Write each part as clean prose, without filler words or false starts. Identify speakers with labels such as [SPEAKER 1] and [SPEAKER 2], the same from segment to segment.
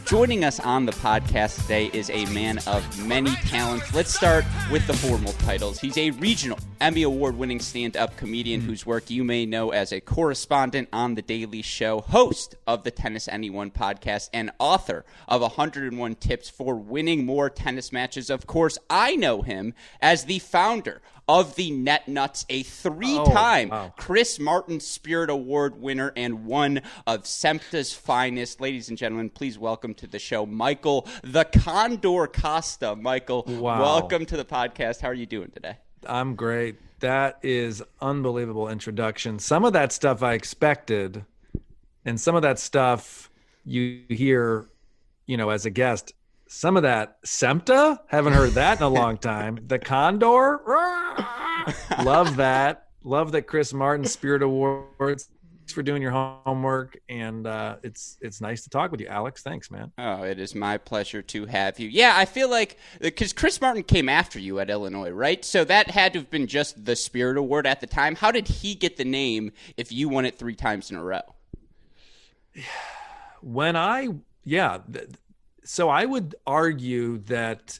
[SPEAKER 1] Joining us on the podcast today is a man of many talents. Let's start with the formal titles. He's a regional Emmy Award-winning stand-up comedian whose work you may know as a correspondent on The Daily Show, host of the Tennis Anyone podcast, and author of 101 Tips for Winning More Tennis Matches. Of course, I know him as the founder of the Net Nuts, a three-time Chris Martin Spirit Award winner and one of SEMPTA's finest. Ladies and gentlemen, please welcome to the show, Michael the Condor Kosta. Michael, welcome to the podcast. How are you doing today?
[SPEAKER 2] I'm great. That is unbelievable introduction. Some of that stuff I expected, and some of that stuff you hear, as a guest. Some of that SEMPTA, haven't heard that in a long time. The Condor, love that. Love that Chris Martin Spirit Awards. Thanks for doing your homework, and it's nice to talk with you, Alex. Thanks, man.
[SPEAKER 1] Oh, it is my pleasure to have you. Yeah, I feel like, because Chris Martin came after you at Illinois, right? So that had to have been just the Spirit Award at the time. How did he get the name if you won it 3 times in a row?
[SPEAKER 2] So I would argue that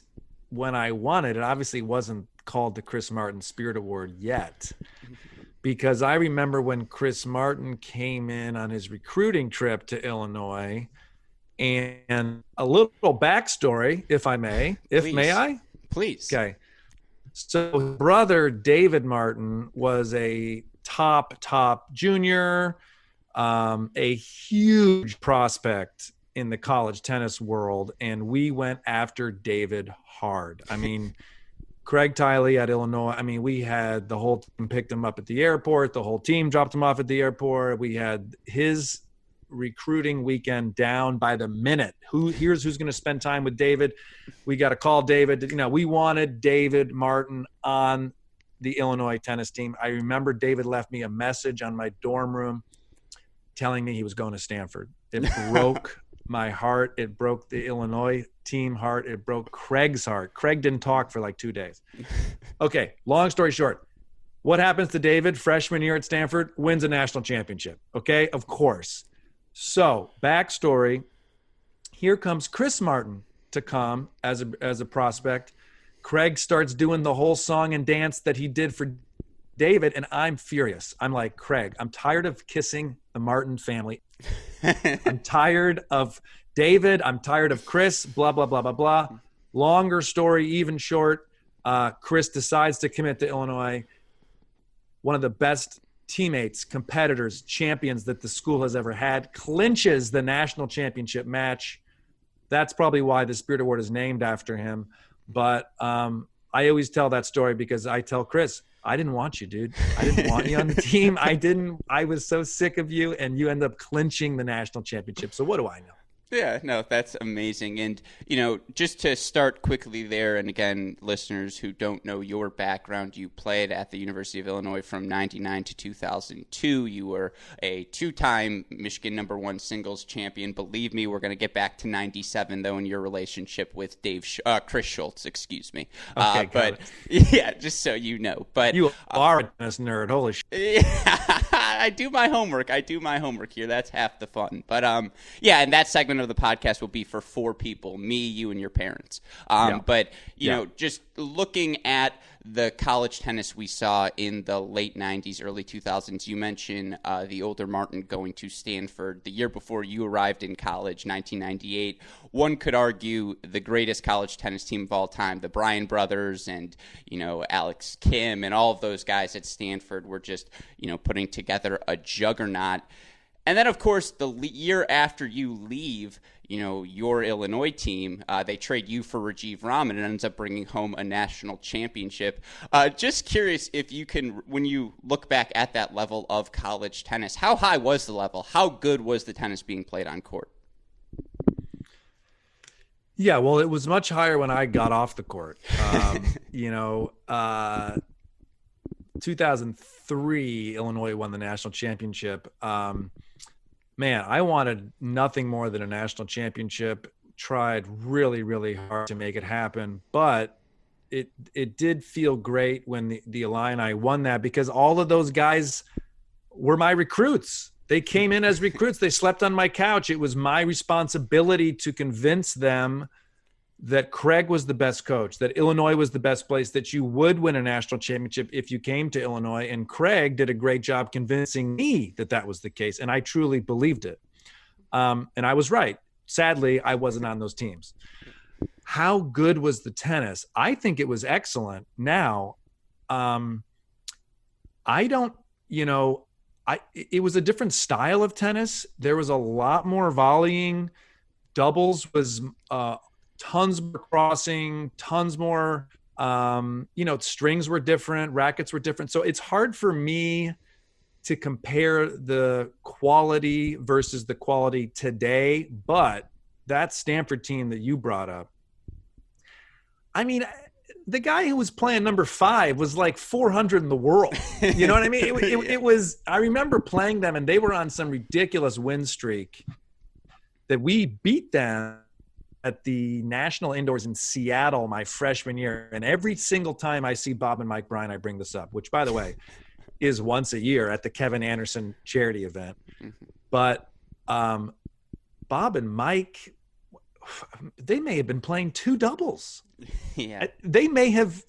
[SPEAKER 2] when I won it, it obviously wasn't called the Chris Martin Spirit Award yet, because I remember when Chris Martin came in on his recruiting trip to Illinois, and a little backstory, if I may. May I?
[SPEAKER 1] Please.
[SPEAKER 2] Okay. So his brother, David Martin, was a top junior, a huge prospect in the college tennis world, and we went after David hard. I mean, Craig Tiley at Illinois, we had the whole team picked him up at the airport. The whole team dropped him off at the airport. We had his recruiting weekend down by the minute. Here's who's going to spend time with David. We got to call David. We wanted David Martin on the Illinois tennis team. I remember David left me a message on my dorm room telling me he was going to Stanford. It broke my heart. It broke the Illinois team heart. It broke Craig's heart. Craig didn't talk for like 2 days. Okay, long story short. What happens to David, freshman year at Stanford? Wins a national championship. Okay, of course. So, backstory. Here comes Chris Martin to come as a prospect. Craig starts doing the whole song and dance that he did for David, and I'm furious. I'm like, Craig, I'm tired of kissing the Martin family. I'm tired of David. I'm tired of Chris, blah, blah, blah, blah, blah. Longer story, even short. Chris decides to commit to Illinois. One of the best teammates, competitors, champions that the school has ever had, clinches the national championship match. That's probably why the Spirit Award is named after him. But I always tell that story because I tell Chris, I didn't want you, dude. I didn't want you on the team. I was so sick of you, and you end up clinching the national championship. So what do I know?
[SPEAKER 1] Yeah, no, that's amazing. And, just to start quickly there, and again, listeners who don't know your background, you played at the University of Illinois from 99 to 2002. You were a 2-time Michigan #1 singles champion. Believe me, we're going to get back to 97, though, in your relationship with Chris Schultz, excuse me.
[SPEAKER 2] Okay,
[SPEAKER 1] but yeah, just so you know. But
[SPEAKER 2] you are a tennis nerd. Holy shit.
[SPEAKER 1] Yeah, I do my homework. Here. That's half the fun. But yeah, and that segment of the podcast will be for 4 people, me, you, and your parents. But, just looking at the college tennis we saw in the late 90s, early 2000s, you mentioned the older Martin going to Stanford the year before you arrived in college, 1998. One could argue the greatest college tennis team of all time, the Bryan brothers and, Alex Kim and all of those guys at Stanford were just, putting together a juggernaut. And then, of course, the year after you leave, your Illinois team, they trade you for Rajiv Ram, and it ends up bringing home a national championship. Just curious if you can, when you look back at that level of college tennis, how high was the level? How good was the tennis being played on court?
[SPEAKER 2] Yeah, well, it was much higher when I got off the court. 2003, Illinois won the national championship. Man, I wanted nothing more than a national championship. Tried really, really hard to make it happen, but it did feel great when the Illini won that, because all of those guys were my recruits. They came in as recruits. They slept on my couch. It was my responsibility to convince them that Craig was the best coach, that Illinois was the best place, that you would win a national championship if you came to Illinois. And Craig did a great job convincing me that that was the case. And I truly believed it. And I was right. Sadly, I wasn't on those teams. How good was the tennis? I think it was excellent. Now, it was a different style of tennis. There was a lot more volleying. Doubles was tons more crossing, tons more, strings were different, rackets were different. So it's hard for me to compare the quality versus the quality today. But that Stanford team that you brought up, I mean, the guy who was playing number 5 was like 400 in the world. You know what I mean? It was, I remember playing them and they were on some ridiculous win streak that we beat them at the National Indoors in Seattle my freshman year. And every single time I see Bob and Mike Bryan, I bring this up, which by the way, is once a year at the Kevin Anderson charity event. Mm-hmm. But Bob and Mike, they may have been playing 2 doubles.
[SPEAKER 1] Yeah.
[SPEAKER 2] They may have,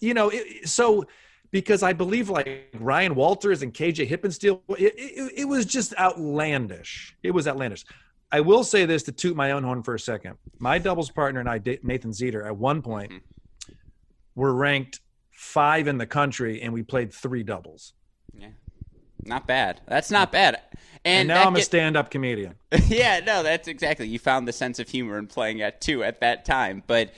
[SPEAKER 2] because I believe like Ryan Walters and KJ Hippensteel, it was just outlandish. It was outlandish. I will say this to toot my own horn for a second. My doubles partner and I, Nathan Zeter, at one point were ranked 5 in the country and we played 3 doubles.
[SPEAKER 1] Yeah. Not bad. That's not bad.
[SPEAKER 2] And now I'm a stand-up comedian.
[SPEAKER 1] Yeah, no, that's exactly. You found the sense of humor in playing at 2 at that time. But,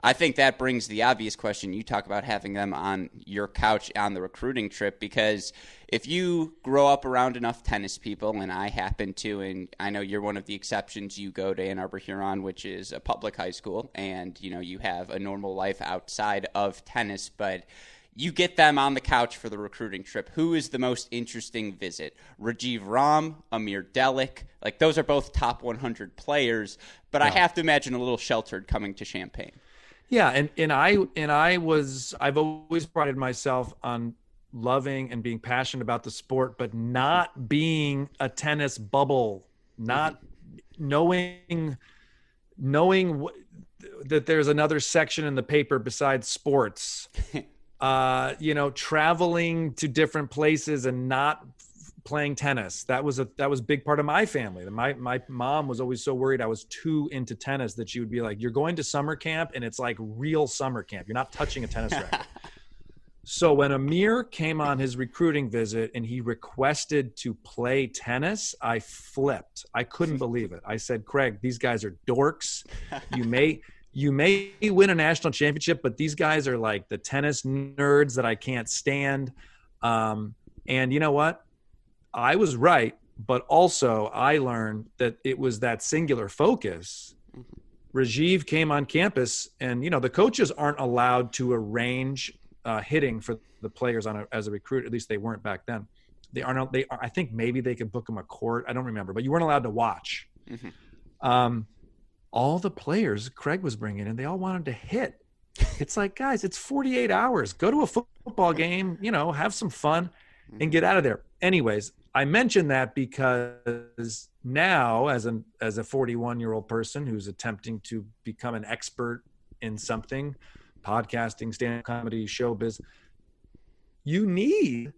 [SPEAKER 1] I think that brings the obvious question. You talk about having them on your couch on the recruiting trip, because if you grow up around enough tennis people, and I happen to, and I know you're one of the exceptions, you go to Ann Arbor Huron, which is a public high school, and, you have a normal life outside of tennis, but you get them on the couch for the recruiting trip. Who is the most interesting visit? Rajiv Ram, Amir Delik, like those are both top 100 players, but yeah. I have to imagine a little sheltered coming to Champaign.
[SPEAKER 2] Yeah, I've always prided myself on loving and being passionate about the sport, but not being a tennis bubble, not knowing that there's another section in the paper besides sports. Traveling to different places and not playing tennis. That was a big part of my family. My mom was always so worried I was too into tennis that she would be like, you're going to summer camp and it's like real summer camp. You're not touching a tennis racket. So when Amir came on his recruiting visit and he requested to play tennis, I flipped. I couldn't believe it. I said, Craig, these guys are dorks. You may win a national championship, but these guys are like the tennis nerds that I can't stand. And you know what? I was right, but also I learned that it was that singular focus. Rajiv came on campus, and the coaches aren't allowed to arrange hitting for the players as a recruit. At least they weren't back then. They aren't. I think maybe they could book them a court. I don't remember, but you weren't allowed to watch. Mm-hmm. All the players Craig was bringing in, they all wanted to hit. It's like, guys, it's 48 hours. Go to a football game, have some fun and get out of there. Anyways, I mention that because now as a 41-year-old person who's attempting to become an expert in something, podcasting, stand-up comedy, showbiz, you need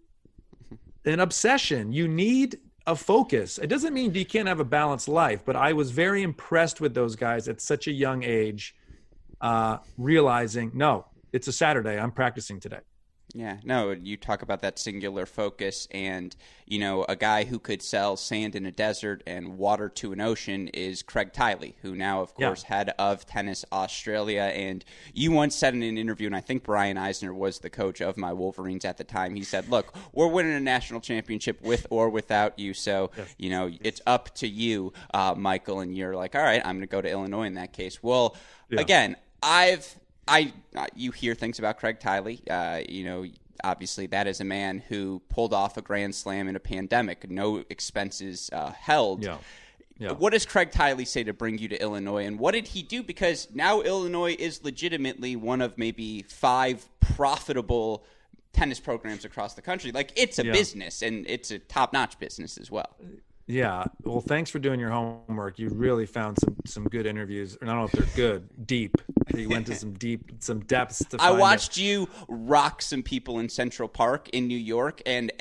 [SPEAKER 2] an obsession. You need a focus. It doesn't mean you can't have a balanced life, but I was very impressed with those guys at such a young age, realizing, no, it's a Saturday. I'm practicing today.
[SPEAKER 1] Yeah, no, you talk about that singular focus, and, a guy who could sell sand in a desert and water to an ocean is Craig Tiley, who now, of course, head of Tennis Australia. And you once said in an interview, and I think Brian Eisner was the coach of my Wolverines at the time, he said, look, we're winning a national championship with or without you, so, it's up to you, Michael. And you're like, all right, I'm going to go to Illinois in that case. Well, again, you hear things about Craig Tiley. Obviously that is a man who pulled off a Grand Slam in a pandemic, no expenses held. Yeah. Yeah. What does Craig Tiley say to bring you to Illinois, and what did he do? Because now Illinois is legitimately one of maybe 5 profitable tennis programs across the country. Like, it's a business, and it's a top-notch business as well.
[SPEAKER 2] Yeah. Well, thanks for doing your homework. You really found some good interviews. I don't know if they're good, deep. You went to some depths to
[SPEAKER 1] I
[SPEAKER 2] find
[SPEAKER 1] watched you rock some people in Central Park in New York. And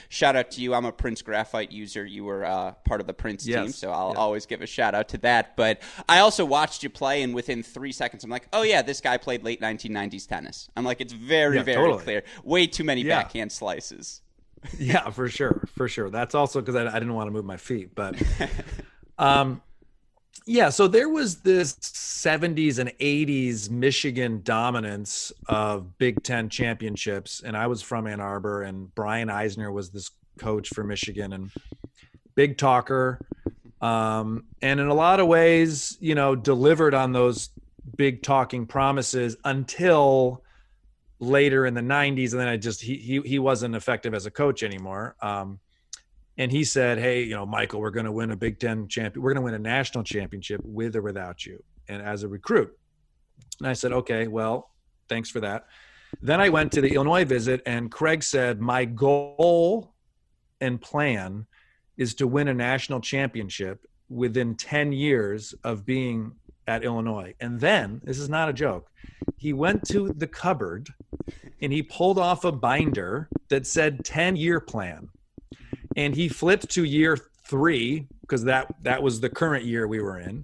[SPEAKER 1] shout out to you. I'm a Prince Graphite user. You were part of the Prince team, so I'll always give a shout out to that. But I also watched you play, and within 3 seconds, I'm like, oh yeah, this guy played late 1990s tennis. I'm like, it's very
[SPEAKER 2] totally
[SPEAKER 1] clear. Way too many backhand slices.
[SPEAKER 2] Yeah, for sure. That's also because I didn't want to move my feet. But so there was this 70s and 80s Michigan dominance of Big Ten championships. And I was from Ann Arbor, and Brian Eisner was this coach for Michigan, and big talker. And in a lot of ways, delivered on those big talking promises until later in the 90s. And then he wasn't effective as a coach anymore. And he said, hey, Michael, we're going to win a Big Ten champion. We're going to win a national championship with or without you, and as a recruit. And I said, okay, well, thanks for that. Then I went to the Illinois visit, and Craig said, my goal and plan is to win a national championship within 10 years of being at Illinois. And then, this is not a joke, he went to the cupboard and he pulled off a binder that said 10-year plan. And he flipped to year 3, because that was the current year we were in.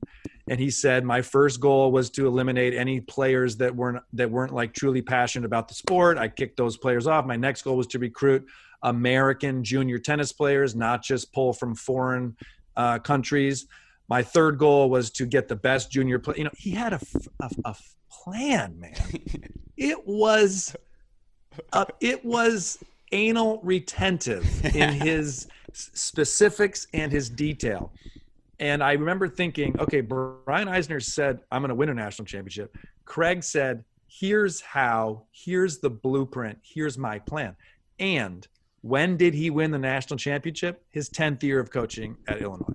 [SPEAKER 2] And he said, my first goal was to eliminate any players that weren't like truly passionate about the sport. I kicked those players off. My next goal was to recruit American junior tennis players, not just pull from foreign countries. My third goal was to get the best junior play. He had a plan, man. It was anal retentive in his specifics and his detail. And I remember thinking, okay, Brian Eisner said, I'm going to win a national championship. Craig said, here's how, here's the blueprint, here's my plan. And when did he win the national championship? His 10th year of coaching at Illinois.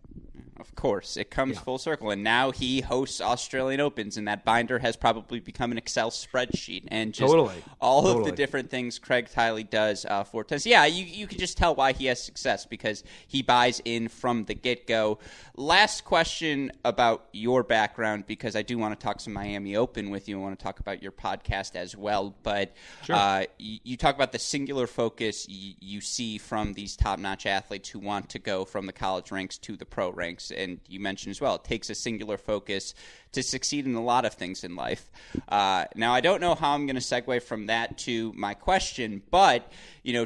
[SPEAKER 1] Of course, it comes full circle. And now he hosts Australian Opens, and that binder has probably become an Excel spreadsheet. And just all of the different things Craig Tiley does for tennis. Yeah, you can just tell why he has success, because he buys in from the get-go. Last question about your background, because I do want to talk some Miami Open with you. I want to talk about your podcast as well. But sure. You talk about the singular focus you see from these top-notch athletes who want to go from the college ranks to the pro ranks. And you mentioned as well, it takes a singular focus to succeed in a lot of things in life. Now, I don't know how I'm going to segue from that to my question, but,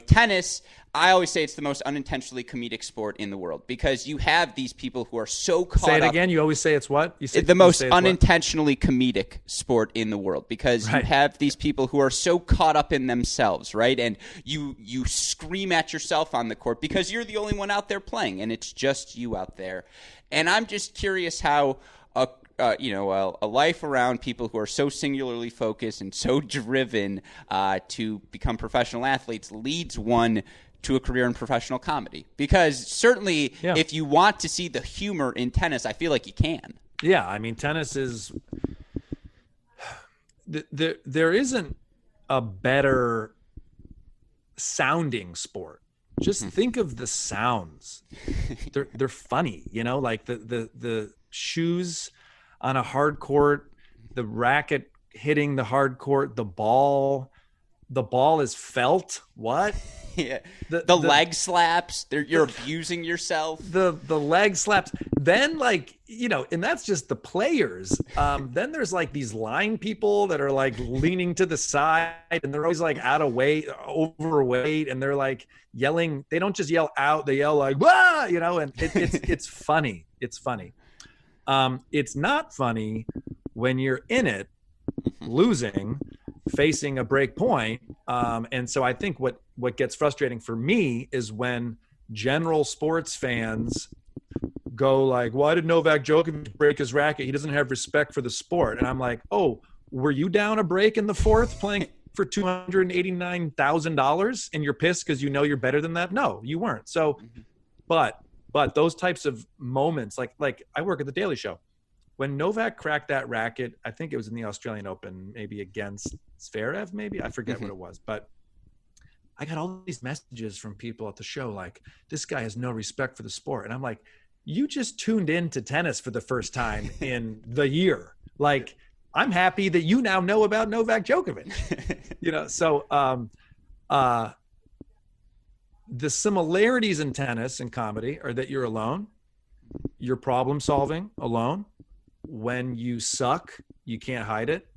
[SPEAKER 1] tennis, I always say it's the most unintentionally comedic sport in the world, because you have these people who are so caught up.
[SPEAKER 2] Say it again. You always say it's what? You say
[SPEAKER 1] the most unintentionally comedic sport in the world, because you have these people who are so caught up in themselves, right? And you scream at yourself on the court because you're the only one out there playing, and it's just you out there. And I'm just curious how a life around people who are so singularly focused and so driven to become professional athletes leads one to a career in professional comedy. Because certainly if you want to see the humor in tennis, I feel like you can.
[SPEAKER 2] Yeah, I mean, tennis is there isn't a better sounding sport. Just think of the sounds. They're funny, like the shoes on a hard court, the racket hitting the hard court, the ball is felt. What?
[SPEAKER 1] Yeah. The leg slaps. You're abusing yourself.
[SPEAKER 2] The leg slaps. Then and that's just the players. Then there's these line people that are leaning to the side, and they're always out of weight, overweight, and they're yelling. They don't just yell out. They yell "wah!" And it's funny. It's funny. It's not funny when you're in it, losing, facing a break point. And so I think what gets frustrating for me is when general sports fans go why did Novak Djokovic break his racket? He doesn't have respect for the sport. And I'm like, oh, were you down a break in the fourth playing for $289,000 and you're pissed because you're better than that? No, you weren't. So, but those types of moments, like I work at the Daily Show. When Novak cracked that racket, I think it was in the Australian Open, maybe against Zverev, maybe. I forget what it was. But I got all these messages from people at the show like, this guy has no respect for the sport. And I'm like, you just tuned in to tennis for the first time in the year. Like, I'm happy that you now know about Novak Djokovic. So the similarities in tennis and comedy are that you're alone, you're problem solving alone. When you suck, you can't hide it.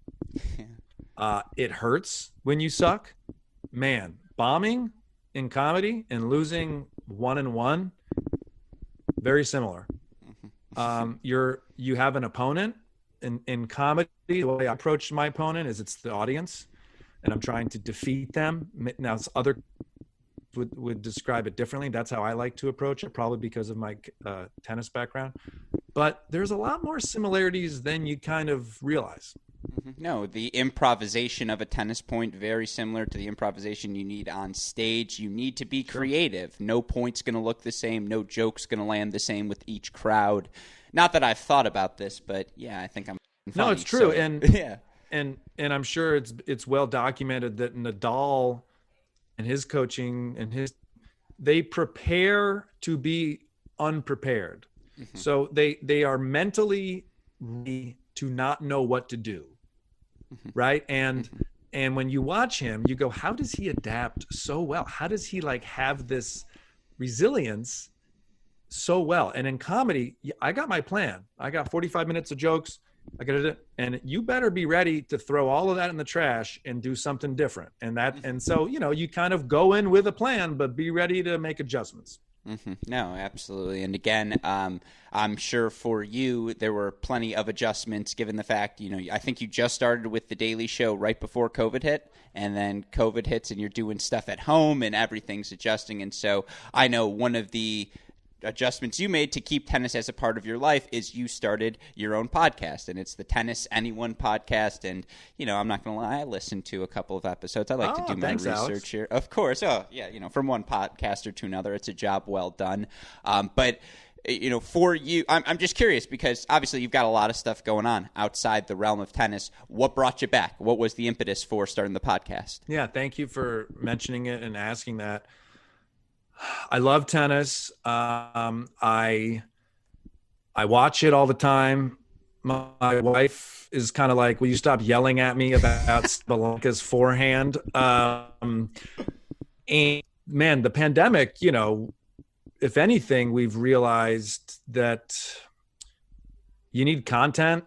[SPEAKER 2] It hurts when you suck. Man, bombing in comedy and losing 1-1, very similar. You have an opponent. In comedy, the way I approach my opponent is it's the audience, and I'm trying to defeat them. Now, other would describe it differently. That's how I like to approach it, probably because of my tennis background. But there's a lot more similarities than you kind of realize.
[SPEAKER 1] No, the improvisation of a tennis point, very similar to the improvisation you need on stage. You need to be creative. No point's going to look the same. No joke's going to land the same with each crowd. Not that I've thought about this, but yeah, I think I'm funny.
[SPEAKER 2] No, it's true. And I'm sure it's well documented that Nadal and his coaching and they prepare to be unprepared. So they are mentally ready to not know what to do. Right. And when you watch him, you go, how does he adapt so well? How does he have this resilience so well? And in comedy, I got my plan. I got 45 minutes of jokes. I got it. And you better be ready to throw all of that in the trash and do something different. And so, you kind of go in with a plan, but be ready to make adjustments.
[SPEAKER 1] No, absolutely. And again, I'm sure for you, there were plenty of adjustments given the fact, I think you just started with The Daily Show right before COVID hit, and then COVID hits and you're doing stuff at home and everything's adjusting. And so I know one of the adjustments you made to keep tennis as a part of your life is you started your own podcast, and it's the Tennis Anyone podcast. And I'm not gonna lie, I listened to a couple of episodes. I like to do my research, Alex. Here, of course. From one podcaster to another, it's a job well done. But for you, I'm just curious, because obviously you've got a lot of stuff going on outside the realm of tennis. What brought you back? What was the impetus for starting the podcast?
[SPEAKER 2] Yeah, thank you for mentioning it and asking that. I love tennis. I watch it all the time. My wife is kind of like, will you stop yelling at me about Sabalenka's forehand? And man, the pandemic, if anything, we've realized that you need content.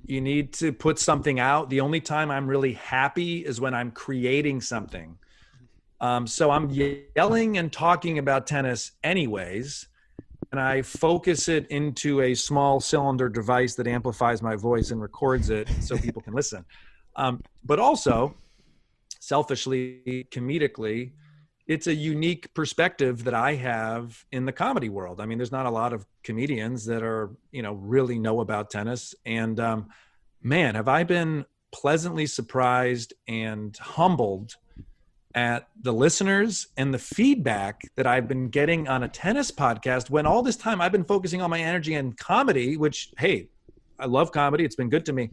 [SPEAKER 2] You need to put something out. The only time I'm really happy is when I'm creating something. So I'm yelling and talking about tennis anyways, and I focus it into a small cylinder device that amplifies my voice and records it so people can listen. But also, selfishly, comedically, it's a unique perspective that I have in the comedy world. I mean, there's not a lot of comedians that are, really know about tennis. And man, have I been pleasantly surprised and humbled at the listeners and the feedback that I've been getting on a tennis podcast, when all this time I've been focusing all my energy on comedy, which, hey, I love comedy. It's been good to me.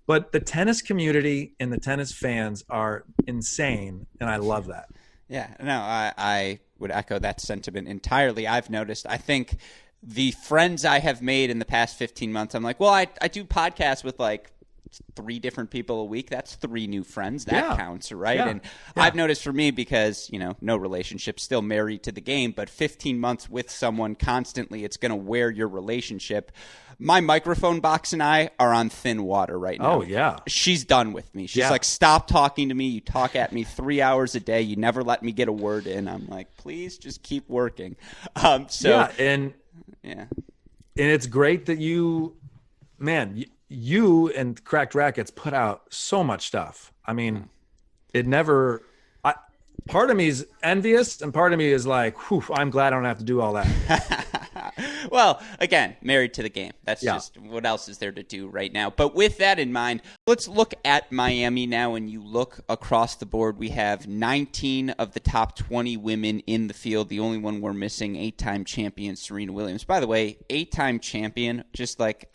[SPEAKER 2] But the tennis community and the tennis fans are insane, and I love that.
[SPEAKER 1] Yeah, no, I would echo that sentiment entirely. I've noticed, I think the friends I have made in the past 15 months, I'm like, well, I do podcasts with 3 different people a week. That's 3 new friends. That counts, right?
[SPEAKER 2] Yeah.
[SPEAKER 1] And I've noticed for me, because, no relationship, still married to the game, but 15 months with someone constantly, it's going to wear your relationship. My microphone box and I are on thin water right now.
[SPEAKER 2] Oh, yeah.
[SPEAKER 1] She's done with me. She's like, stop talking to me. You talk at me 3 hours a day. You never let me get a word in. I'm like, please just keep working.
[SPEAKER 2] And it's great that you and Cracked Racquets put out so much stuff. I mean, part of me is envious and part of me is like, whew, I'm glad I don't have to do all that.
[SPEAKER 1] Well, again, married to the game. That's just what else is there to do right now. But with that in mind, let's look at Miami now. And you look across the board, we have 19 of the top 20 women in the field. The only one we're missing, 8-time champion Serena Williams. By the way, 8-time champion, just like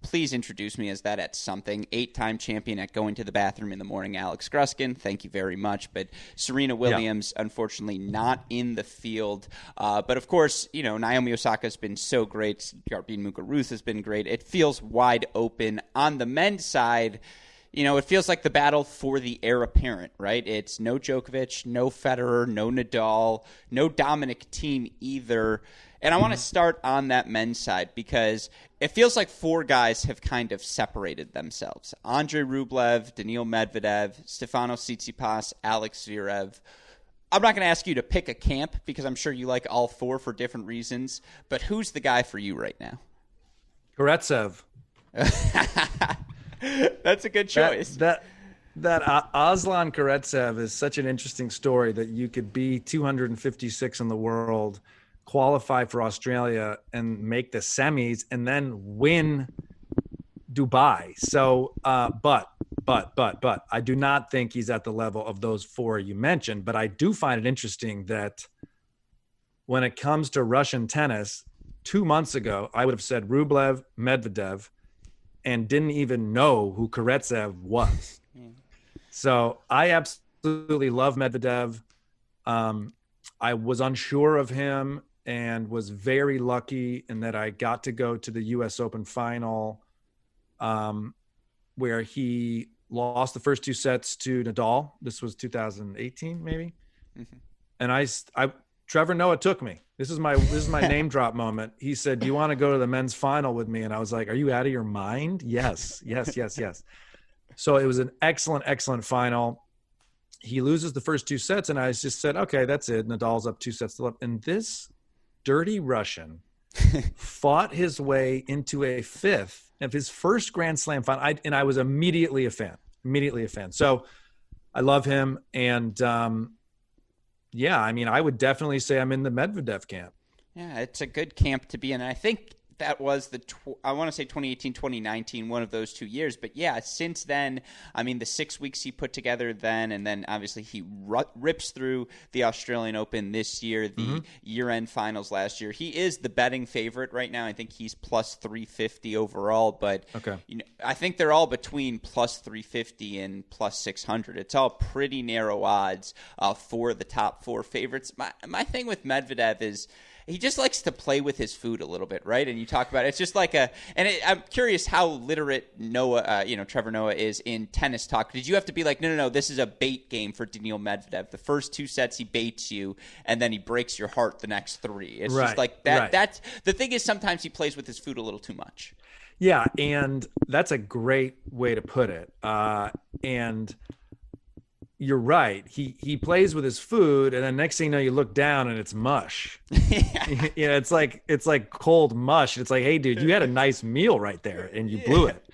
[SPEAKER 1] please introduce me as that at something. 8-time champion at going to the bathroom in the morning, Alex Gruskin. Thank you very much. But Serena Williams, unfortunately, not in the field. But of course, Naomi Osaka's been so great. Garbine Muguruza has been great. It feels wide open. On the men's side, it feels like the battle for the heir apparent, right? It's no Djokovic, no Federer, no Nadal, no Dominic Thiem either. And I want to start on that men's side because it feels like 4 guys have kind of separated themselves. Andrei Rublev, Daniil Medvedev, Stefanos Tsitsipas, Alex Zverev. I'm not going to ask you to pick a camp because I'm sure you like all 4 for different reasons. But who's the guy for you right now?
[SPEAKER 2] Karatsev.
[SPEAKER 1] That's a good choice.
[SPEAKER 2] That Aslan Karatsev is such an interesting story that you could be 256 in the world, qualify for Australia and make the semis and then win Dubai. So, but I do not think he's at the level of those 4 you mentioned, but I do find it interesting that when it comes to Russian tennis, 2 months ago, I would have said Rublev, Medvedev, and didn't even know who Karatsev was. So I absolutely love Medvedev. I was unsure of him and was very lucky in that I got to go to the U.S. Open final where he lost the first 2 sets to Nadal. This was 2018, maybe. Mm-hmm. And Trevor Noah took me. This is my name drop moment. He said, "Do you want to go to the men's final with me?" And I was like, "Are you out of your mind?" Yes. So it was an excellent final. He loses the first 2 sets, and I just said, "Okay, that's it." Nadal's up 2 sets to love. And this dirty Russian fought his way into a 5th of his first Grand Slam final. And I was immediately a fan. So I love him. And I would definitely say I'm in the Medvedev camp.
[SPEAKER 1] Yeah, it's a good camp to be in. And I think that was I want to say 2018, 2019, one of those 2 years. But yeah, since then, the 6 weeks he put together then, and then obviously he rips through the Australian Open this year, the year-end finals last year. He is the betting favorite right now. I think he's plus 350 overall, but I think they're all between plus 350 and plus 600. It's all pretty narrow odds for the top 4 favorites. My thing with Medvedev is he just likes to play with his food a little bit, right? And you talk about it. It's just like I'm curious how literate Trevor Noah is in tennis talk. Did you have to be like, no, this is a bait game for Daniil Medvedev. The first 2 sets he baits you, and then he breaks your heart the next 3. It's just like that. Right. That's the thing is sometimes he plays with his food a little too much.
[SPEAKER 2] Yeah, and that's a great way to put it. And you're right. He plays with his food, and then next thing you know, you look down and it's mush. It's like cold mush. It's like, hey, dude, you had a nice meal right there, and you blew it.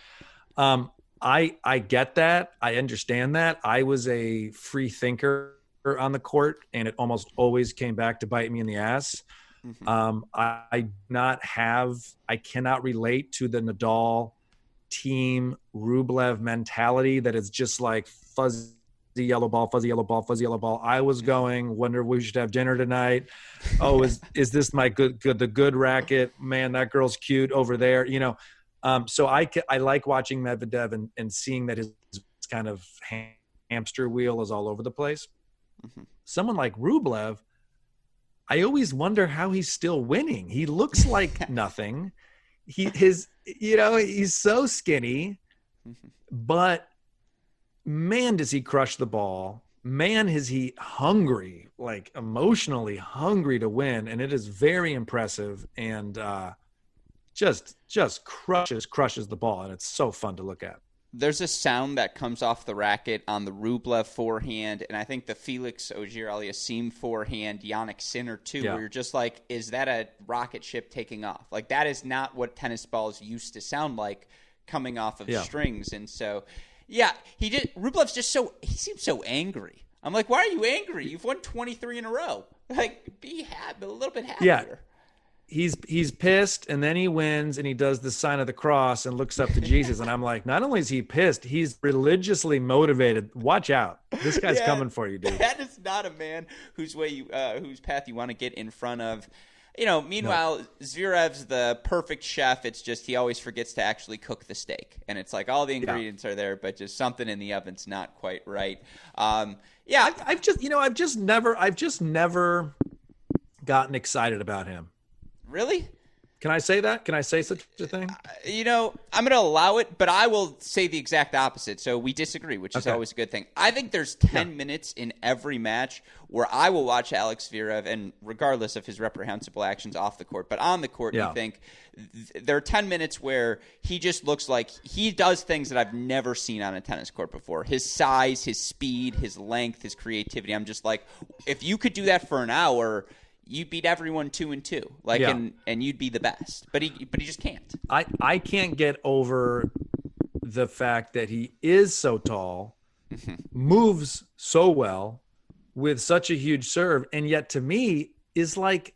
[SPEAKER 2] I get that. I understand that. I was a free thinker on the court, and it almost always came back to bite me in the ass. Mm-hmm. I cannot relate to the Nadal Thiem Rublev mentality that it's just like fuzzy yellow ball. I was going, wonder if we should have dinner tonight. Oh, is this my the good racket? Man, that girl's cute over there. So I like watching Medvedev and seeing that his kind of hamster wheel is all over the place. Mm-hmm. Someone like Rublev, I always wonder how he's still winning. He looks like nothing. He's so skinny, but man, does he crush the ball. Man, is he hungry, like emotionally hungry to win. And it is very impressive and just crushes the ball. And it's so fun to look at.
[SPEAKER 1] There's a sound that comes off the racket on the Rublev forehand, and I think the Felix Auger-Aliassime forehand, Yannick Sinner too, where you're just like, is that a rocket ship taking off? Like, that is not what tennis balls used to sound like coming off of strings. And so, Rublev's just he seems so angry. I'm like, why are you angry? You've won 23 in a row. Like, be happy, a little bit happier.
[SPEAKER 2] Yeah. He's pissed, and then he wins, and he does the sign of the cross and looks up to Jesus. And I'm like, not only is he pissed, he's religiously motivated. Watch out. This guy's coming for you, dude.
[SPEAKER 1] That is not a man whose path you want to get in front of. Meanwhile, Zverev's the perfect chef. It's just he always forgets to actually cook the steak. And it's like all the ingredients are there, but just something in the oven's not quite right.
[SPEAKER 2] I've just never gotten excited about him.
[SPEAKER 1] Really?
[SPEAKER 2] Can I say that? Can I say such a thing?
[SPEAKER 1] I'm going to allow it, but I will say the exact opposite. So we disagree, which is always a good thing. I think there's 10 minutes in every match where I will watch Alex Zverev, and regardless of his reprehensible actions off the court, but on the court, you think there are 10 minutes where he just looks like he does things that I've never seen on a tennis court before. His size, his speed, his length, his creativity. I'm just like, if you could do that for an hour, you beat everyone 2-2, and you'd be the best. But he just can't.
[SPEAKER 2] I can't get over the fact that he is so tall, moves so well, with such a huge serve, and yet to me is like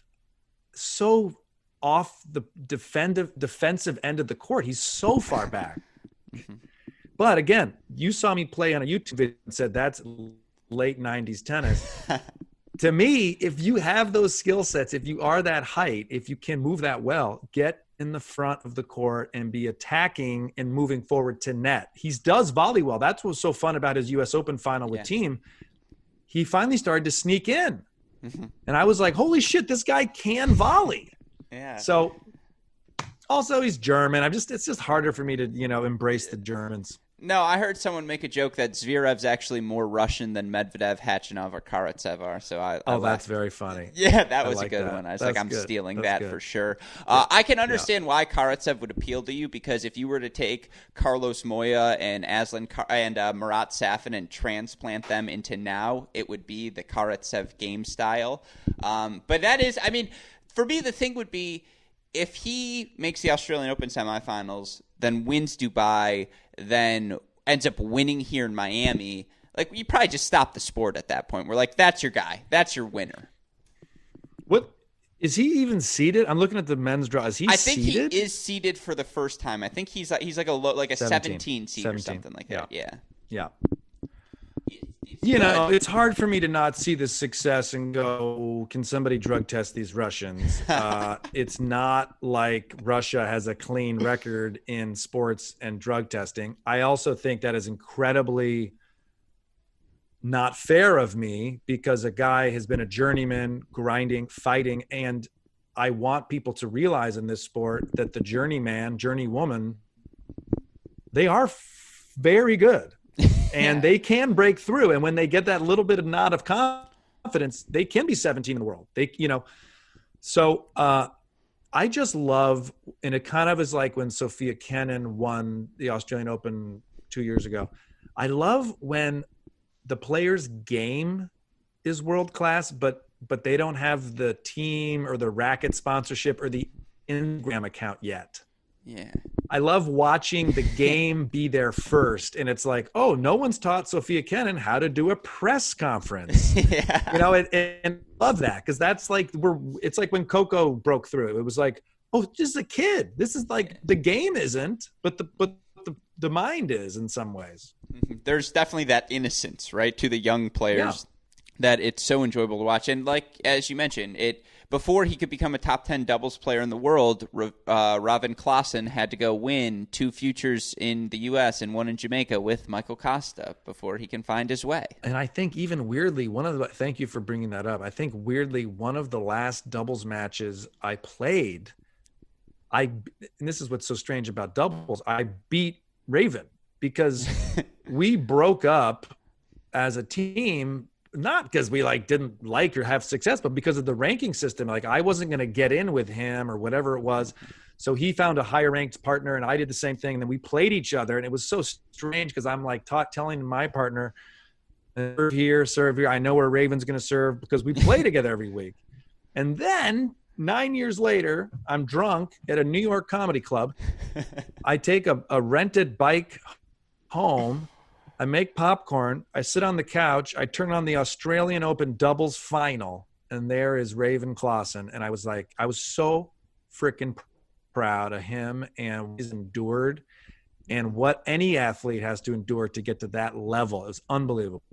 [SPEAKER 2] so off the defensive end of the court. He's so far back. But again, you saw me play on a YouTube video and said that's late 90s tennis. To me, if you have those skill sets, if you are that height, if you can move that well, get in the front of the court and be attacking and moving forward to net. He does volley well. That's what's so fun about his U.S. Open final with Team. He finally started to sneak in. And I was like, holy shit, this guy can volley.
[SPEAKER 1] Yeah.
[SPEAKER 2] So also he's German. It's just harder for me to, embrace the Germans.
[SPEAKER 1] No, I heard someone make a joke that Zverev's actually more Russian than Medvedev, Khachanov, or Karatsev are. So
[SPEAKER 2] that's very funny.
[SPEAKER 1] Yeah, that was a good one. I was I'm stealing that for sure. I can understand why Karatsev would appeal to you, because if you were to take Carlos Moya and Aslan and Marat Safin and transplant them into now, it would be the Karatsev game style. But that is, for me, the thing would be if he makes the Australian Open semifinals, then wins Dubai, then ends up winning here in Miami, like you probably just stop the sport at that point. We're like, that's your guy. That's your winner.
[SPEAKER 2] What is he even seeded? I'm looking at the men's draw. Is he seeded?
[SPEAKER 1] I think he is seeded for the first time. I think he's like a 17 seed or something like that. Yeah.
[SPEAKER 2] It's hard for me to not see the success and go, can somebody drug test these Russians? It's not like Russia has a clean record in sports and drug testing. I also think that is incredibly not fair of me, because a guy has been a journeyman, grinding, fighting, and I want people to realize in this sport that the journeyman, journeywoman, they are very good. And they can break through. And when they get that little bit of nod of confidence, they can be 17 in the world. So I just love, and it kind of is like when Sophia Kenin won the Australian Open 2 years ago. I love when the player's game is world-class, but they don't have the team or the racket sponsorship or the Instagram account yet.
[SPEAKER 1] Yeah.
[SPEAKER 2] I love watching the game be there first. And it's like, oh, no one's taught Sophia Kenin how to do a press conference. And love that, because that's like, it's like when Coco broke through. It was like, oh, just a kid. This is like, the game isn't, but the mind is in some ways.
[SPEAKER 1] There's definitely that innocence, right, to the young players that it's so enjoyable to watch. And like, as you mentioned, before he could become a top 10 doubles player in the world, Robin Klaasen had to go win 2 futures in the U.S. and 1 in Jamaica with Michael Kosta before he can find his way.
[SPEAKER 2] And I think even weirdly, thank you for bringing that up. I think weirdly, one of the last doubles matches I played, and this is what's so strange about doubles, I beat Raven because we broke up as a team. Not because we didn't like or have success, but because of the ranking system. Like I wasn't going to get in with him or whatever it was. So he found a higher ranked partner and I did the same thing. And then we played each other. And it was so strange because I'm like telling my partner, serve here. I know where Raven's going to serve because we play together every week. And then 9 years later, I'm drunk at a New York comedy club. I take a rented bike home. I make popcorn. I sit on the couch. I turn on the Australian Open doubles final, and there is Raven Klaasen. And I was so freaking proud of him and what he's endured and what any athlete has to endure to get to that level. It was unbelievable.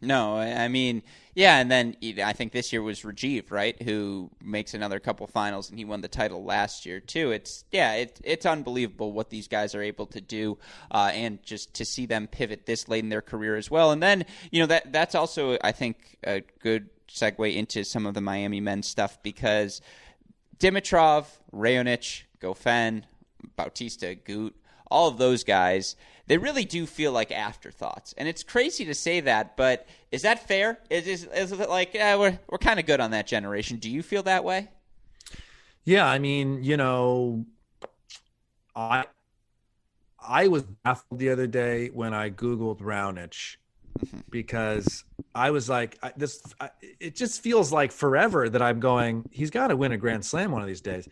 [SPEAKER 1] No, I mean, yeah, and then I think this year was Rajiv, right, who makes another couple finals, and he won the title last year too. It's unbelievable what these guys are able to do, and just to see them pivot this late in their career as well. And then that's also, I think, a good segue into some of the Miami men's stuff, because Dimitrov, Raonic, Goffin, Bautista, Gut, all of those guys, they really do feel like afterthoughts. And it's crazy to say that, but is that fair? Is it like, we're kind of good on that generation? Do you feel that way?
[SPEAKER 2] Yeah, I mean, I was baffled the other day when I Googled Raonic, because I was like, it just feels like forever that I'm going, he's got to win a Grand Slam one of these days.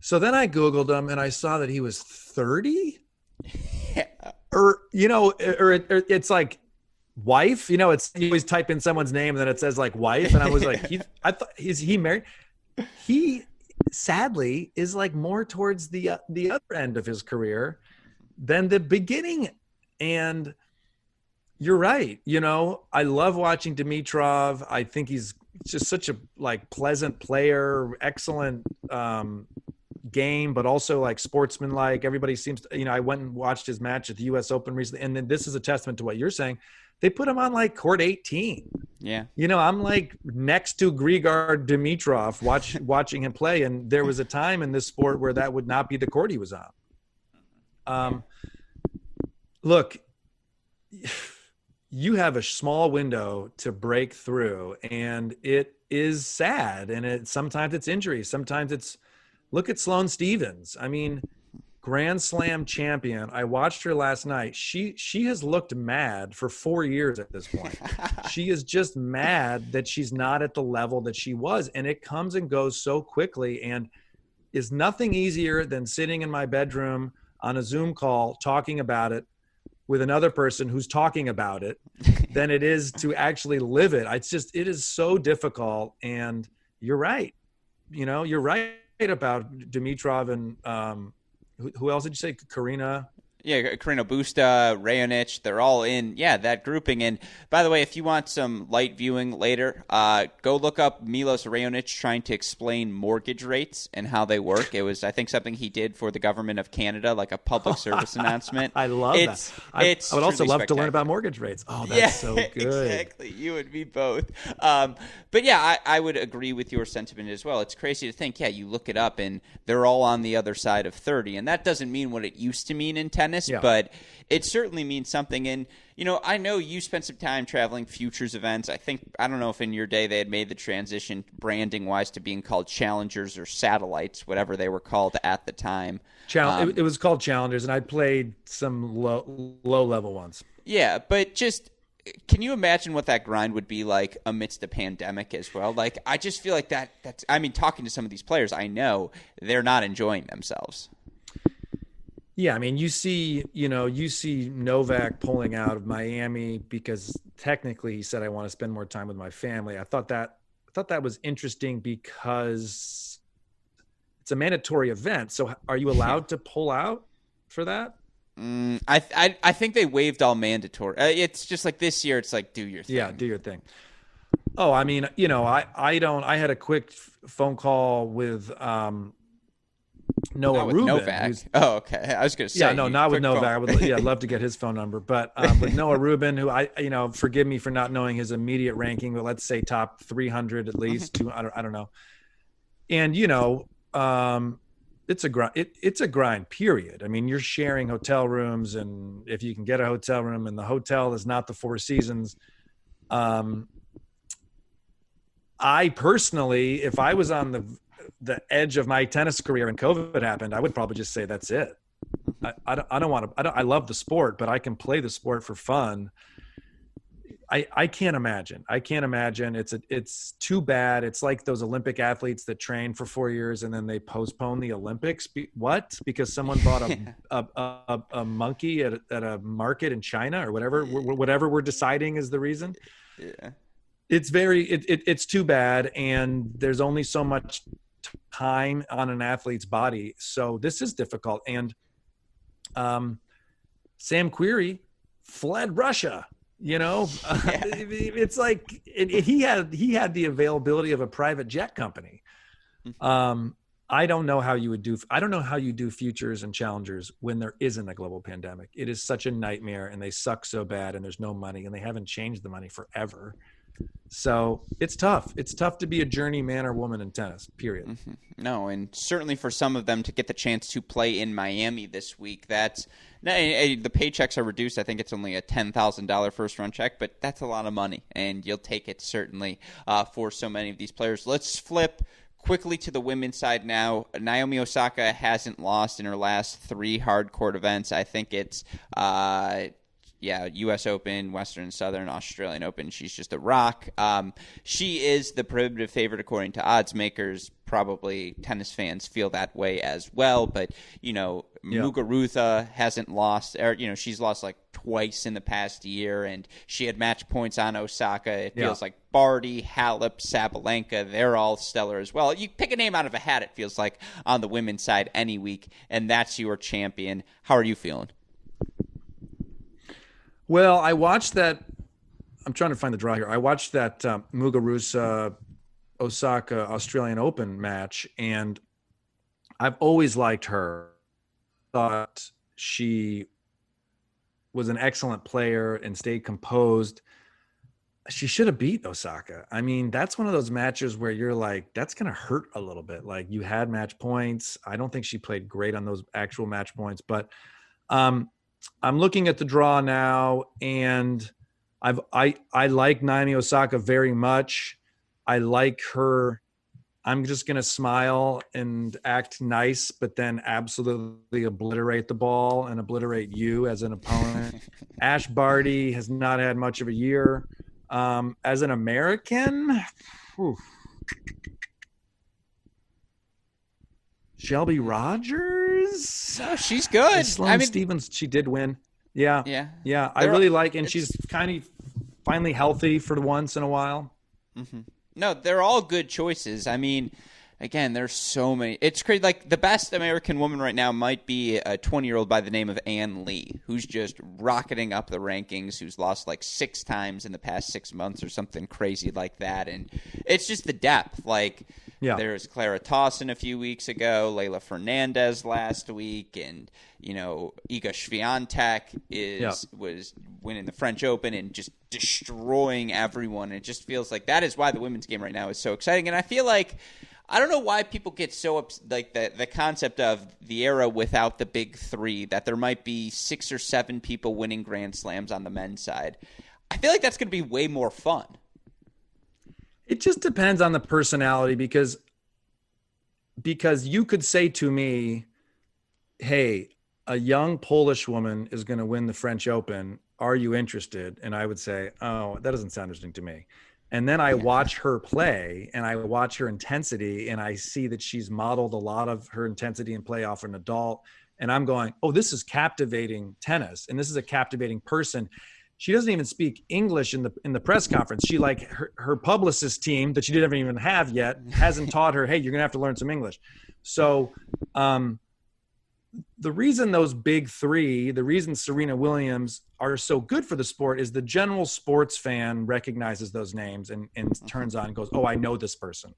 [SPEAKER 2] So then I Googled him and I saw that he was 30. Or it's like wife, it's, you always type in someone's name and then it says like wife. And I was like, I thought, is he married? He sadly is like more towards the other end of his career than the beginning. And you're right. I love watching Dimitrov. I think he's just such a pleasant player, excellent, game, but also sportsmanlike. Everybody seems to, I went and watched his match at the US Open recently, and then this is a testament to what you're saying. They put him on court 18.
[SPEAKER 1] Yeah.
[SPEAKER 2] I'm next to Grigor Dimitrov watching him play, and there was a time in this sport where that would not be the court he was on. Look, you have a small window to break through, and it is sad, and sometimes it's injury, sometimes it's, look at Sloane Stephens. I mean, Grand Slam champion. I watched her last night. She has looked mad for 4 years at this point. She is just mad that she's not at the level that she was. And it comes and goes so quickly, and is nothing easier than sitting in my bedroom on a Zoom call talking about it with another person who's talking about it than it is to actually live it. It is so difficult. And you're right. You're right about Dimitrov and who else did you say? Karina?
[SPEAKER 1] Yeah, Carino Busta, Raonic, they're all in, that grouping. And by the way, if you want some light viewing later, go look up Milos Raonic trying to explain mortgage rates and how they work. It was, I think, something he did for the government of Canada, like a public service announcement.
[SPEAKER 2] I love that. I would also love to learn about mortgage rates. Oh, that's so good.
[SPEAKER 1] Exactly. You and me both. But yeah, I would agree with your sentiment as well. It's crazy to think, you look it up and they're all on the other side of 30. And that doesn't mean what it used to mean in tennis. But it certainly means something. And, I know you spent some time traveling futures events. I don't know if in your day they had made the transition branding-wise to being called challengers or satellites, whatever they were called at the time.
[SPEAKER 2] It was called challengers, and I played some low-level ones.
[SPEAKER 1] Yeah, but just can you imagine what that grind would be like amidst the pandemic as well? I just feel like that's – I mean, talking to some of these players, I know they're not enjoying themselves.
[SPEAKER 2] Yeah, I mean, you see Novak pulling out of Miami because technically he said, I want to spend more time with my family. I thought that was interesting because it's a mandatory event. So are you allowed to pull out for that?
[SPEAKER 1] I think they waived all mandatory. It's just like this year, it's like, do your thing.
[SPEAKER 2] Yeah, do your thing. Oh, I mean, I had a quick phone call with Noah Rubin.
[SPEAKER 1] Novak. Oh, okay. I was going to say.
[SPEAKER 2] Yeah, no, not with Novak. I'd love to get his phone number. But with Noah Rubin, who forgive me for not knowing his immediate ranking, but let's say top 300 at least. I don't know. And, it's a grind, period. I mean, you're sharing hotel rooms, and if you can get a hotel room and the hotel is not the Four Seasons, I personally, if I was on the edge of my tennis career and COVID happened, I would probably just say that's it. I don't want to. I love the sport, but I can play the sport for fun. I can't imagine. It's too bad. It's like those Olympic athletes that train for 4 years and then they postpone the Olympics. What? Because someone bought a monkey at a market in China or whatever. Whatever we're deciding is the reason.
[SPEAKER 1] Yeah.
[SPEAKER 2] It's too bad, and there's only so much time on an athlete's body, so this is difficult. And Sam Querrey fled Russia. It's like he had the availability of a private jet company. I don't know how you do futures and challengers when there isn't a global pandemic. It is such a nightmare, and they suck so bad, and there's no money, and they haven't changed the money forever. So it's tough. It's tough to be a journeyman or woman in tennis, period.
[SPEAKER 1] Mm-hmm. No, and certainly for some of them to get the chance to play in Miami this week, the paychecks are reduced. I think it's only a $10,000 first-round check, but that's a lot of money, and you'll take it certainly for so many of these players. Let's flip quickly to the women's side now. Naomi Osaka hasn't lost in her last 3 hard court events. I think it's U.S. Open, Western, Southern, Australian Open. She's just a rock. She is the prohibitive favorite according to odds makers. Probably tennis fans feel that way as well. But, Muguruza hasn't lost. She's lost like twice in the past year, and she had match points on Osaka. It feels like Barty, Halep, Sabalenka, they're all stellar as well. You pick a name out of a hat, it feels like, on the women's side any week, and that's your champion. How are you feeling?
[SPEAKER 2] Well, I watched that. I'm trying to find the draw here. I watched that Muguruza Osaka Australian Open match, and I've always liked her. Thought she was an excellent player and stayed composed. She should have beat Osaka. I mean, that's one of those matches where you're like, that's going to hurt a little bit. Like, you had match points. I don't think she played great on those actual match points, but I'm looking at the draw now, and I like Naomi Osaka very much. I like her. I'm just going to smile and act nice, but then absolutely obliterate the ball and obliterate you as an opponent. Ash Barty has not had much of a year. As an American, Shelby Rogers.
[SPEAKER 1] Oh, she's good.
[SPEAKER 2] Sloane Stephens, she did win. Yeah. I really like, and she's kind of finally healthy for once in a while.
[SPEAKER 1] Mm-hmm. No, they're all good choices. I mean, again, there's so many. It's crazy. Like, the best American woman right now might be a 20-year-old by the name of Ann Lee, who's just rocketing up the rankings, who's lost like 6 times in the past 6 months or something crazy like that. And it's just the depth. Like, there's Clara Tauson a few weeks ago, Leylah Fernandez last week, and, Iga Swiatek was winning the French Open and just destroying everyone. It just feels like that is why the women's game right now is so exciting. And I feel like, I don't know why people get so like the concept of the era without the big 3, that there might be 6 or 7 people winning Grand Slams on the men's side. I feel like that's going to be way more fun.
[SPEAKER 2] It just depends on the personality, because you could say to me, hey, a young Polish woman is going to win the French Open. Are you interested? And I would say, oh, that doesn't sound interesting to me. And then I watch her play, and I watch her intensity, and I see that she's modeled a lot of her intensity and play off an adult. And I'm going, oh, this is captivating tennis, and this is a captivating person. She doesn't even speak English in the press conference. She, like, her publicist team that she didn't even have yet hasn't taught her, hey, you're gonna have to learn some English. So the reason those big 3, the reason Serena Williams are so good for the sport is the general sports fan recognizes those names and turns on and goes, oh, I know this person.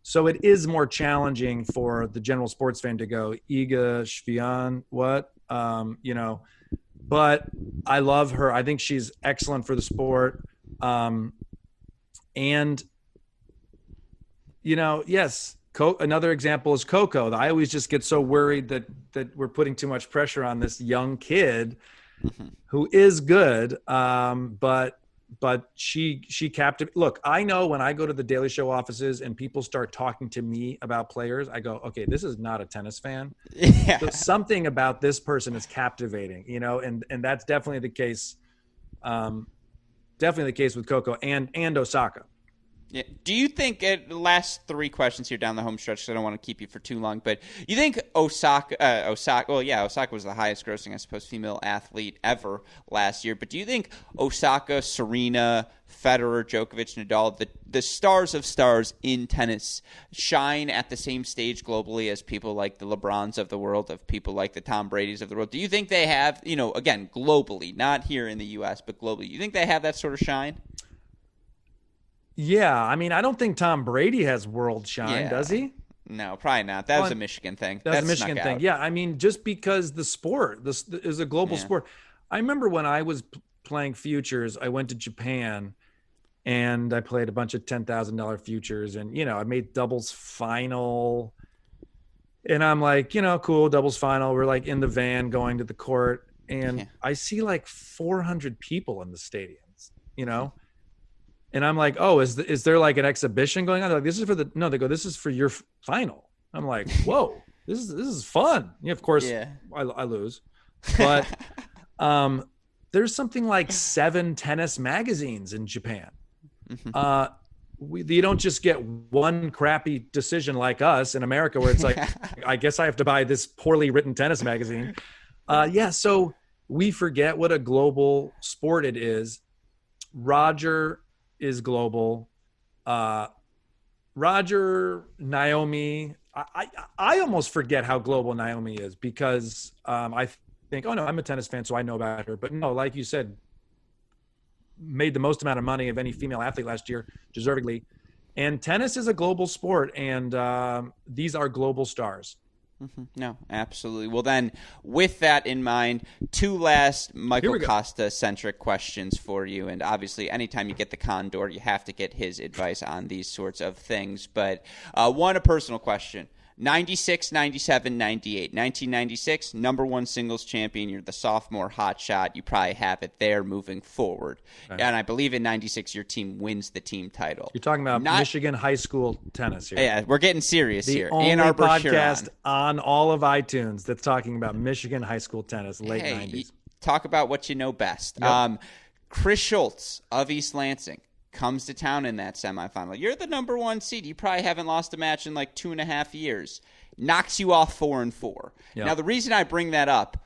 [SPEAKER 2] So it is more challenging for the general sports fan to go, Iga Swiatek, what? But I love her. I think she's excellent for the sport. Yes, another example is Coco. I always just get so worried that we're putting too much pressure on this young kid who is good, but she captivated. Look, I know when I go to the Daily Show offices and people start talking to me about players, I go, okay, this is not a tennis fan. Yeah. So something about this person is captivating, and that's definitely the case. Definitely the case with Coco and Osaka.
[SPEAKER 1] Yeah. Do you think, last three questions here down the home stretch, so I don't want to keep you for too long, but you think Osaka was the highest grossing, I suppose, female athlete ever last year, but do you think Osaka, Serena, Federer, Djokovic, Nadal, the stars of stars in tennis shine at the same stage globally as people like the LeBrons of the world, of people like the Tom Bradys of the world? Do you think they have, again, globally, not here in the U.S., but globally, you think they have that sort of shine?
[SPEAKER 2] Yeah, I mean, I don't think Tom Brady has world shine, does he?
[SPEAKER 1] No, probably not. That was a Michigan thing.
[SPEAKER 2] That's a Michigan thing. Yeah, I mean, just because the sport, this is a global sport. I remember when I was playing futures, I went to Japan and I played a bunch of $10,000 futures, and I made doubles final. And I'm like, cool, doubles final. We're like in the van going to the court, and I see like 400 people in the stadiums, And I'm like, oh, is there like an exhibition going on? They're like, this is for they go, this is for your final. I'm like, whoa, this is fun. Of course, I lose. But there's something like 7 tennis magazines in Japan. You don't just get one crappy decision like us in America where it's like, I guess I have to buy this poorly written tennis magazine. So we forget what a global sport it is. Roger is global. Roger, Naomi, I almost forget how global Naomi is because I think, oh no, I'm a tennis fan, so I know about her. But no, like you said, made the most amount of money of any female athlete last year, deservedly. And tennis is a global sport, and these are global stars.
[SPEAKER 1] No, absolutely. Well, then, with that in mind, 2 last Michael Kosta-centric questions for you. And obviously, anytime you get the Condor, you have to get his advice on these sorts of things. But one, a personal question. 96, 97, 98. 1996, number 1 singles champion. You're the sophomore hotshot. You probably have it there moving forward. Right. And I believe in 96, your team wins the team title.
[SPEAKER 2] You're talking about Michigan high school tennis here.
[SPEAKER 1] Yeah, we're getting serious here.
[SPEAKER 2] The only podcast on all of iTunes that's talking about Michigan high school tennis, late 90s.
[SPEAKER 1] Talk about what you know best. Yep. Chris Schultz of East Lansing comes to town in that semifinal. You're the number 1 seed. You probably haven't lost a match in like 2.5 years. Knocks you off 4-4. Yep. Now, the reason I bring that up,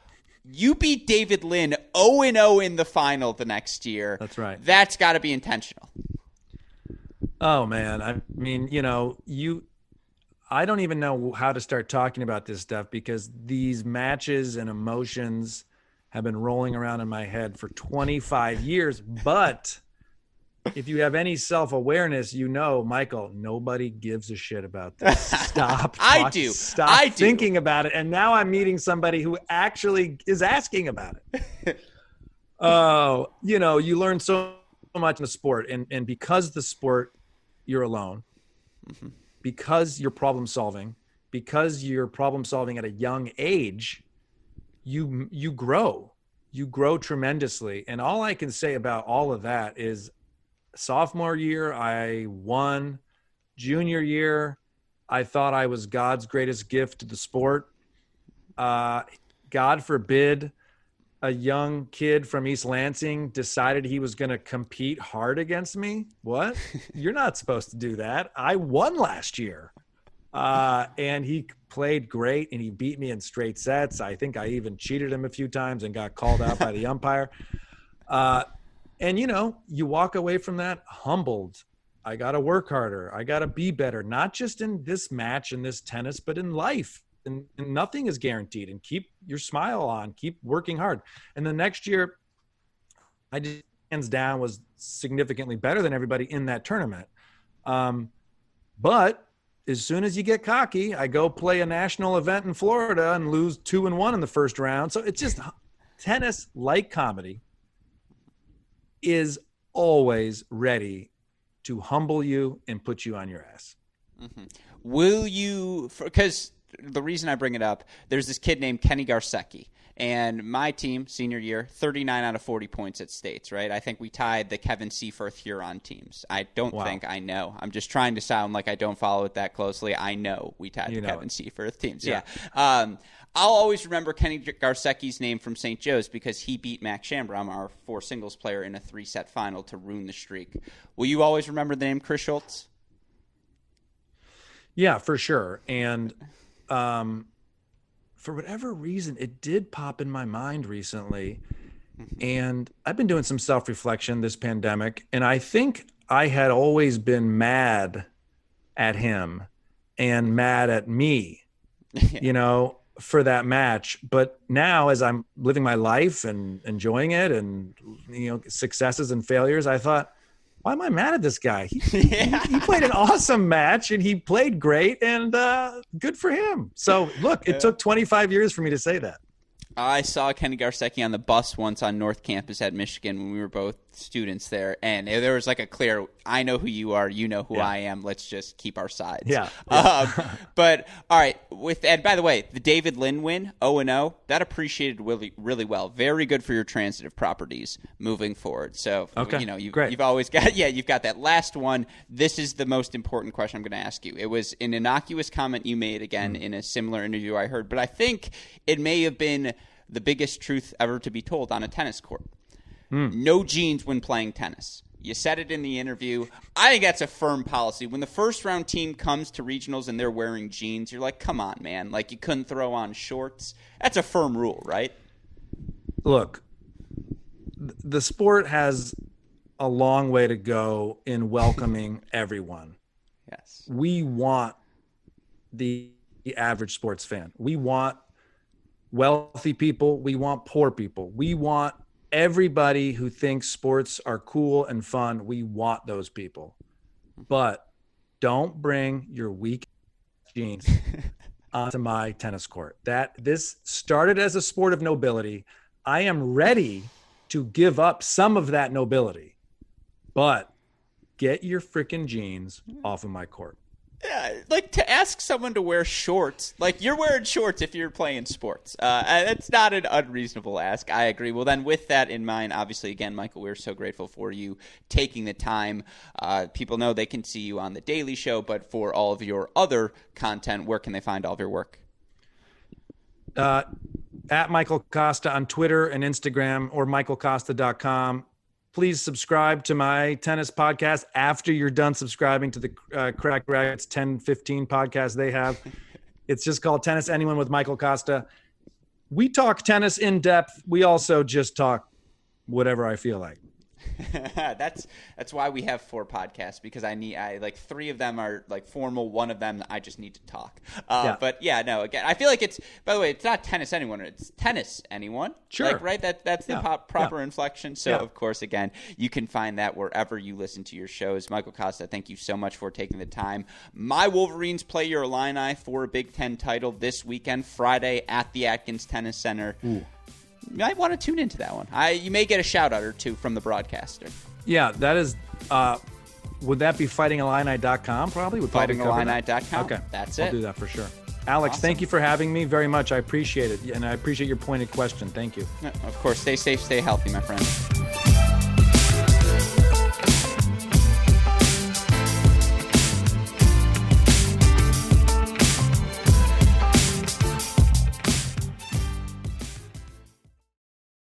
[SPEAKER 1] you beat David Lin 0-0 in the final the next year.
[SPEAKER 2] That's right.
[SPEAKER 1] That's got to be intentional.
[SPEAKER 2] Oh, man. I mean, I don't even know how to start talking about this stuff because these matches and emotions have been rolling around in my head for 25 years. But if you have any self-awareness, Michael, nobody gives a shit about this. Stop.
[SPEAKER 1] I do.
[SPEAKER 2] Stop thinking about it. And now I'm meeting somebody who actually is asking about it. You learn so much in the sport. And because the sport, you're alone. Because you're problem solving. Because you're problem solving at a young age, you grow. You grow tremendously. And all I can say about all of that is, sophomore year, I won. Junior year, I thought I was God's greatest gift to the sport. God forbid a young kid from East Lansing decided he was going to compete hard against me. What? You're not supposed to do that. I won last year. And he played great, and he beat me in straight sets. I think I even cheated him a few times and got called out by the umpire. And, you walk away from that humbled. I got to work harder. I got to be better, not just in this match and this tennis, but in life. And nothing is guaranteed. And keep your smile on. Keep working hard. And the next year, I just hands down was significantly better than everybody in that tournament. But as soon as you get cocky, I go play a national event in Florida and lose 2-1 in the first round. So it's just tennis, like comedy, is always ready to humble you and put you on your ass.
[SPEAKER 1] Will you, because the reason I bring it up, there's this kid named Kenny Garsecki, and my team, senior year, 39 out of 40 points at states, right? I think we tied the Kevin Seaforth Huron teams. I don't think I know. I'm just trying to sound like I don't follow it that closely. I know we tied the Kevin Seaforth teams. Yeah. I'll always remember Kenny Garsecki's name from St. Joe's because he beat Max Schambrom, our 4 singles player, in a 3-set final to ruin the streak. Will you always remember the name Chris Schultz?
[SPEAKER 2] Yeah, for sure. And for whatever reason, it did pop in my mind recently. And I've been doing some self-reflection this pandemic, and I think I had always been mad at him and mad at me, for that match. But now, as I'm living my life and enjoying it and, successes and failures, I thought, why am I mad at this guy? He played an awesome match and he played great, and good for him. So look, it took 25 years for me to say that.
[SPEAKER 1] I saw Kenny Garsecki on the bus once on North Campus at Michigan when we were both students there, and there was like a clear, I know who you are, you know who I am, let's just keep our sides.
[SPEAKER 2] Yeah.
[SPEAKER 1] But, all right, and by the way, the David Lynn win, 0-0, that appreciated really, really well. Very good for your transitive properties moving forward. So, you've always got, you've got that last one. This is the most important question I'm going to ask you. It was an innocuous comment you made, again, in a similar interview I heard, but I think it may have been the biggest truth ever to be told on a tennis court. No jeans when playing tennis. You said it in the interview. I think that's a firm policy. When the first round team comes to regionals and they're wearing jeans, you're like, come on, man. Like, you couldn't throw on shorts. That's a firm rule, right?
[SPEAKER 2] Look, the sport has a long way to go in welcoming everyone.
[SPEAKER 1] Yes.
[SPEAKER 2] We want the average sports fan. We want wealthy people. We want poor people. We want everybody who thinks sports are cool and fun. We want those people. But don't bring your weak jeans onto my tennis court. This started as a sport of nobility. I am ready to give up some of that nobility, but get your freaking jeans off of my court.
[SPEAKER 1] Yeah, like, to ask someone to wear shorts, like, you're wearing shorts if you're playing sports. It's not an unreasonable ask. I agree. Well, then, with that in mind, obviously, again, Michael, we're so grateful for you taking the time. People know they can see you on The Daily Show, but for all of your other content, where can they find all of your work?
[SPEAKER 2] At Michael Kosta on Twitter and Instagram, or michaelkosta.com. Please subscribe to my tennis podcast after you're done subscribing to the Crack Racquets 10-15 podcast they have. It's just called Tennis Anyone with Michael Kosta. We talk tennis in depth. We also just talk whatever I feel like.
[SPEAKER 1] That's why we have 4 podcasts, because I like 3 of them are like formal, 1 of them I just need to talk. But yeah, no, again, I feel like it's, by the way, it's not Tennis Anyone, it's Tennis Anyone.
[SPEAKER 2] Sure.
[SPEAKER 1] Like, right? That's the proper inflection. So of course, again, you can find that wherever you listen to your shows. Michael Kosta, thank you so much for taking the time. My Wolverines play your Illini for a Big Ten title this weekend, Friday at the Atkins Tennis Center.
[SPEAKER 2] Ooh.
[SPEAKER 1] You might want to tune into that one. You may get a shout out or 2 from the broadcaster.
[SPEAKER 2] Yeah, that is. Would that be fightingillini.com? Probably.
[SPEAKER 1] Fightingillini.com.
[SPEAKER 2] Okay,
[SPEAKER 1] that's
[SPEAKER 2] it. I'll
[SPEAKER 1] it.
[SPEAKER 2] do that for sure. Alex,
[SPEAKER 1] Awesome.
[SPEAKER 2] Thank you for having me very much. I appreciate it, and I appreciate your pointed question. Thank you.
[SPEAKER 1] Of course. Stay safe, stay healthy, my friend.